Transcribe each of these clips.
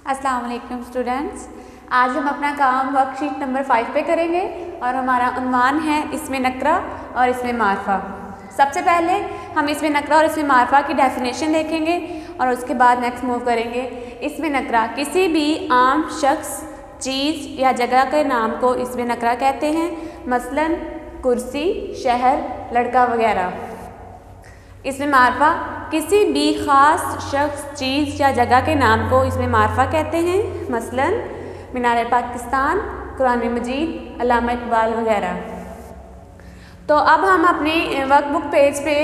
अस्सलाम वालेकुम स्टूडेंट्स। आज हम अपना काम वर्कशीट नंबर 5 पे करेंगे और हमारा उन्वान है इसमें नकरा और इसमें मारफा। सबसे पहले हम इसमें नकरा और इसमें मारफा की डेफिनेशन देखेंगे और उसके बाद नेक्स्ट मूव करेंगे। इसमें नकरा किसी भी आम शख्स, चीज़ या जगह के नाम को इसमें नकरा कहते हैं, मसलन कुर्सी, शहर, लड़का वगैरह। इसमें मारफा किसी भी ख़ास शख्स, चीज़ या जगह के नाम को इसमें मारफा कहते हैं, मसलन मीनार पाकिस्तान, कुरान मजीद, अल्लामा इकबाल वगैरह। तो अब हम अपने वर्कबुक पेज पे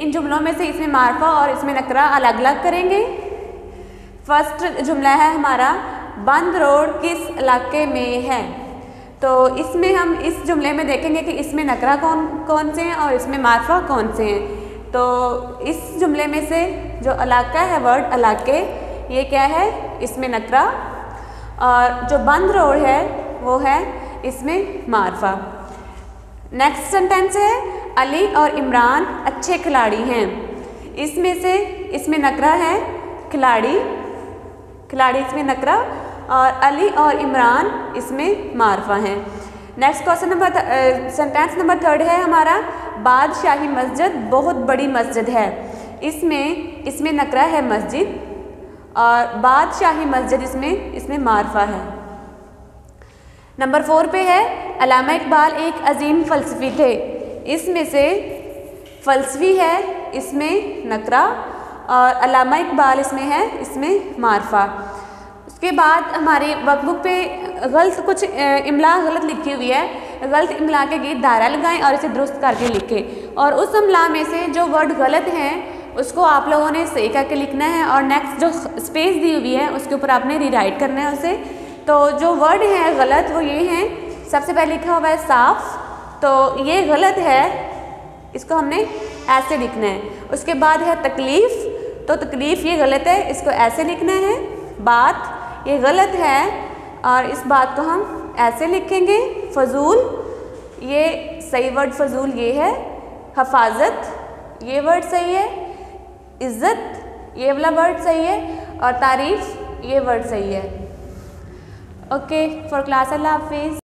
इन जुमलों में से इसमें मारफा और इसमें नकरा अलग अलग करेंगे। फर्स्ट जुमला है हमारा, बंद रोड किस इलाके में है। तो इसमें हम इस जुमले में देखेंगे कि इसमें नकरा कौन से हैं और इसमें मारफा कौन से हैं। तो इस जुमले में से जो इलाका है, वर्ड इलाके, ये क्या है, इसमें नकरा, और जो बंद रोड है वो है इसमें मारफा। नेक्स्ट सेंटेंस है, अली और इमरान अच्छे खिलाड़ी हैं। इसमें से इसमें नकरा है खिलाड़ी, खिलाड़ी इसमें नकरा, और अली और इमरान इसमें मारफा हैं। नेक्स्ट क्वेश्चन सेंटेंस नंबर 3 है हमारा, बादशाही मस्जिद बहुत बड़ी मस्जिद है। इसमें नकरा है मस्जिद और बादशाही मस्जिद इसमें मारफा है। नंबर 4 पे है, अल्लामा इकबाल एक अजीम फ़लसफ़ी थे। इसमें से फ़लसफ़ी है इसमें नकरा और अल्लामा इकबाल इसमें मारफा। उसके बाद हमारी वर्कबुक पे कुछ इमला गलत लिखी हुई है, गलत इमला के गीत दायरा लगाएं और इसे दुरुस्त करके लिखें, और उस इमला में से जो वर्ड गलत हैं उसको आप लोगों ने सही करके लिखना है, और नेक्स्ट जो स्पेस दी हुई है उसके ऊपर आपने रीराइट करना है उसे। तो जो वर्ड हैं गलत वो ये हैं, सबसे पहले लिखा हुआ है साफ, तो ये गलत है, इसको हमने ऐसे लिखना है। उसके बाद है तकलीफ़, तो तकलीफ़ ये गलत है, इसको ऐसे लिखना है। बात ये गलत है और इस बात को हम ऐसे लिखेंगे। फजूल, ये सही वर्ड फजूल ये है। हफाजत, ये वर्ड सही है। इज़्ज़त, ये वाला वर्ड सही है, और तारीफ़, ये वर्ड सही है। ओके फॉर क्लास, अल्लाह हाफिज़।